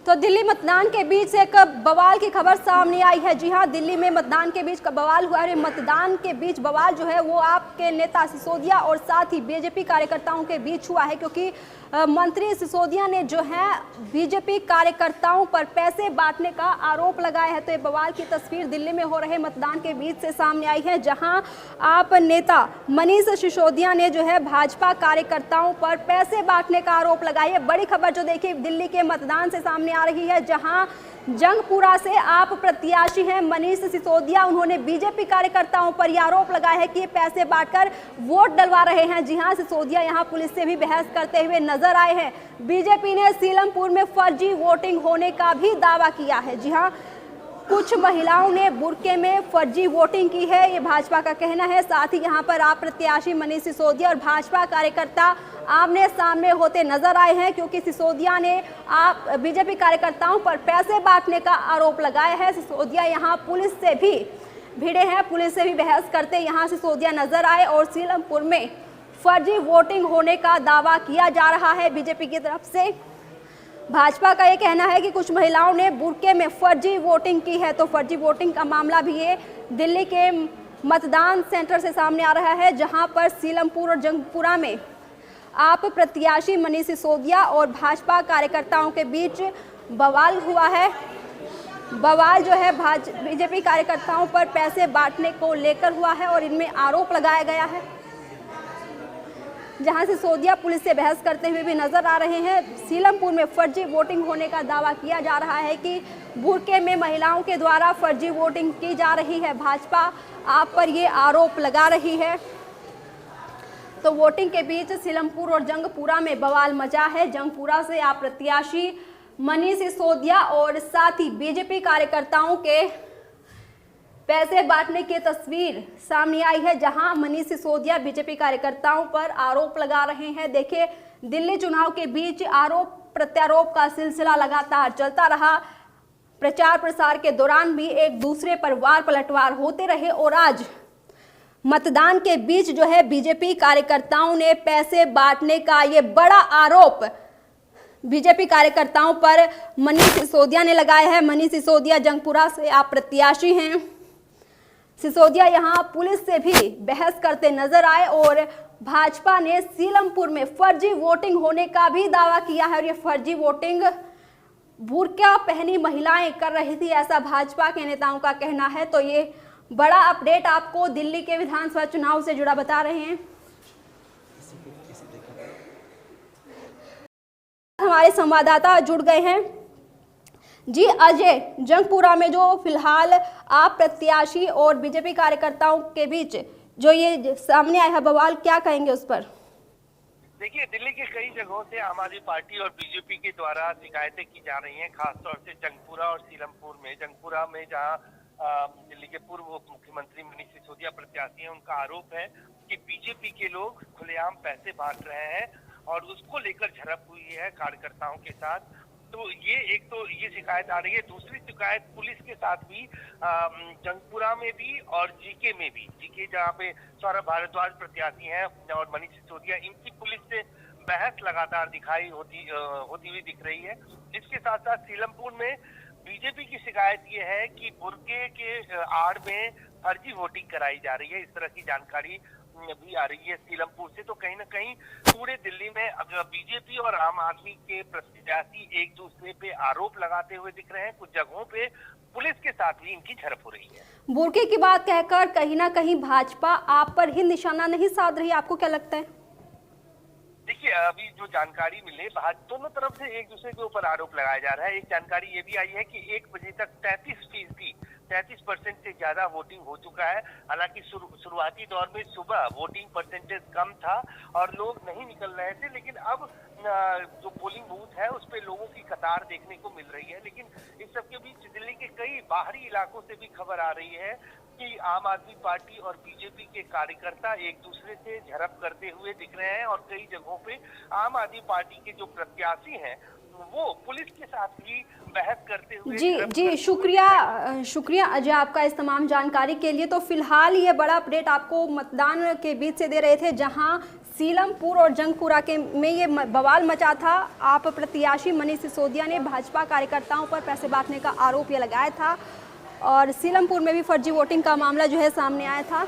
तो दिल्ली मतदान के बीच एक बवाल की खबर सामने आई है। जी हां, दिल्ली में मतदान के बीच बवाल हुआ है। मतदान के बीच बवाल जो है वो आपके नेता सिसोदिया और साथ ही बीजेपी कार्यकर्ताओं के बीच हुआ है, क्योंकि मंत्री सिसोदिया ने जो है बीजेपी कार्यकर्ताओं पर पैसे बांटने का आरोप लगाया है। तो ये बवाल की तस्वीर दिल्ली में हो रहे मतदान के बीच से सामने आई है, जहां आप नेता मनीष सिसोदिया ने जो है भाजपा कार्यकर्ताओं पर पैसे बांटने का आरोप लगाया है। बड़ी खबर जो देखिए दिल्ली के मतदान से सामने आ रही है, जहां जंगपुरा से आप प्रत्याशी हैं मनीष सिसोदिया। उन्होंने बीजेपी कार्यकर्ताओं पर यह आरोप लगाया है कि ये पैसे बांटकर वोट डलवा रहे हैं। जी हां, सिसोदिया यहां पुलिस से भी बहस करते हुए नजर आए हैं। बीजेपी ने सीलमपुर में फर्जी वोटिंग होने का भी दावा किया है। जी हां, कुछ महिलाओं ने बुरके में फर्जी वोटिंग की है, ये भाजपा का कहना है। साथ ही यहां पर आप प्रत्याशी मनीष सिसोदिया और भाजपा कार्यकर्ता आमने सामने होते नजर आए हैं, क्योंकि सिसोदिया ने आप बीजेपी कार्यकर्ताओं पर पैसे बांटने का आरोप लगाया है। सिसोदिया यहां पुलिस से भी भिड़े हैं, पुलिस से भी बहस करते यहां सिसोदिया नजर आए और सीलमपुर में फर्जी वोटिंग होने का दावा किया जा रहा है बीजेपी की तरफ से। भाजपा का ये कहना है कि कुछ महिलाओं ने बुरके में फर्जी वोटिंग की है। तो फर्जी वोटिंग का मामला भी ये दिल्ली के मतदान सेंटर से सामने आ रहा है, जहां पर सीलमपुर और जंगपुरा में आप प्रत्याशी मनीष सिसोदिया और भाजपा कार्यकर्ताओं के बीच बवाल हुआ है। बवाल जो है बीजेपी कार्यकर्ताओं पर पैसे बांटने को लेकर हुआ है और इनमें आरोप लगाया गया है, जहां सिसोदिया पुलिस से बहस करते हुए भी नजर आ रहे हैं। सीलमपुर में फर्जी वोटिंग होने का दावा किया जा रहा है कि बुरके में महिलाओं के द्वारा फर्जी वोटिंग की जा रही है। भाजपा आप पर ये आरोप लगा रही है। तो वोटिंग के बीच सीलमपुर और जंगपुरा में बवाल मचा है। जंगपुरा से आप प्रत्याशी मनीष सिसोदिया और साथ ही बीजेपी कार्यकर्ताओं के पैसे बांटने की तस्वीर सामने आई है, जहां मनीष सिसोदिया बीजेपी कार्यकर्ताओं पर आरोप लगा रहे हैं। देखिए, दिल्ली चुनाव के बीच आरोप प्रत्यारोप का सिलसिला लगातार चलता रहा। प्रचार प्रसार के दौरान भी एक दूसरे पर वार पलटवार होते रहे और आज मतदान के बीच जो है बीजेपी कार्यकर्ताओं ने पैसे बांटने का ये बड़ा आरोप बीजेपी कार्यकर्ताओं पर मनीष सिसोदिया ने लगाया है। मनीष सिसोदिया जंगपुरा से आप प्रत्याशी हैं। सिसोदिया यहां पुलिस से भी बहस करते नजर आए और भाजपा ने सीलमपुर में फर्जी वोटिंग होने का भी दावा किया है और ये फर्जी वोटिंग बुर्का पहनी महिलाएं कर रही थी, ऐसा भाजपा के नेताओं का कहना है। तो ये बड़ा अपडेट आपको दिल्ली के विधानसभा चुनाव से जुड़ा बता रहे हैं। हमारे संवाददाता जुड़ गए हैं। जी अजय, जंगपुरा में जो फिलहाल आप प्रत्याशी और बीजेपी कार्यकर्ताओं के बीच जो ये सामने आया है बवाल, क्या कहेंगे उस पर? देखिए, दिल्ली के कई जगहों से आम आदमी पार्टी और बीजेपी के द्वारा शिकायतें की जा रही हैं, खासतौर से जंगपुरा और सीलमपुर में। जंगपुरा में जहां दिल्ली के पूर्व उप मुख्यमंत्री मनीष सिसोदिया प्रत्याशी हैं, उनका आरोप है कि बीजेपी के लोग खुलेआम पैसे बांट रहे हैं और उसको लेकर झड़प हुई है कार्यकर्ताओं के साथ। तो ये एक तो ये शिकायत आ रही है। दूसरी शिकायत पुलिस के साथ भी जंगपुरा में भी और जीके में भी। जीके जहाँ पे सौरभ भारद्वाज प्रत्याशी हैं और मनीष सिसोदिया, इनकी पुलिस से बहस लगातार होती हुई दिख रही है। इसके साथ साथ सीलमपुर में बीजेपी की शिकायत ये है कि बुरके के आड़ में फर्जी वोटिंग कराई जा रही है। इस तरह की जानकारी भी आ रही है सीलमपुर से। तो कहीं ना कहीं पूरे दिल्ली में बीजेपी और आम आदमी के प्रत्याशी एक दूसरे पे आरोप लगाते हुए दिख रहे हैं। कुछ जगहों पे पुलिस के साथ भी इनकी झड़प हो रही है। बुरके की बात कहकर कहीं ना कहीं भाजपा आप पर ही निशाना नहीं साध रही, आपको क्या लगता है? देखिए, अभी जो जानकारी मिले, दोनों तरफ से एक दूसरे के ऊपर आरोप लगाया जा रहा है। एक जानकारी ये भी आई है कि 1 बजे तक 33% से ज्यादा वोटिंग हो चुका है। हालांकि शुरुआती दौर में सुबह वोटिंग परसेंटेज कम था और लोग नहीं निकल रहे थे, लेकिन अब जो पोलिंग बूथ है उस पे लोगों की कतार देखने को मिल रही है। लेकिन इस सब के बीच दिल्ली के कई बाहरी इलाकों से भी खबर आ रही है कि आम आदमी पार्टी और बीजेपी के कार्यकर्ता एक दूसरे से झड़प करते हुए दिख रहे हैं और कई जगहों पे आम आदमी पार्टी के जो प्रत्याशी हैं वो पुलिस के साथ भी बहस करते हुए जी शुक्रिया अजय आपका इस तमाम जानकारी के लिए। तो फिलहाल ये बड़ा अपडेट आपको मतदान के बीच से दे रहे थे, जहां सीलमपुर और जंगपुरा के में ये बवाल मचा था। आप प्रत्याशी मनीष सिसोदिया ने भाजपा कार्यकर्ताओं पर पैसे बांटने का आरोप ये लगाया था और सीलमपुर में भी फर्जी वोटिंग का मामला जो है सामने आया था।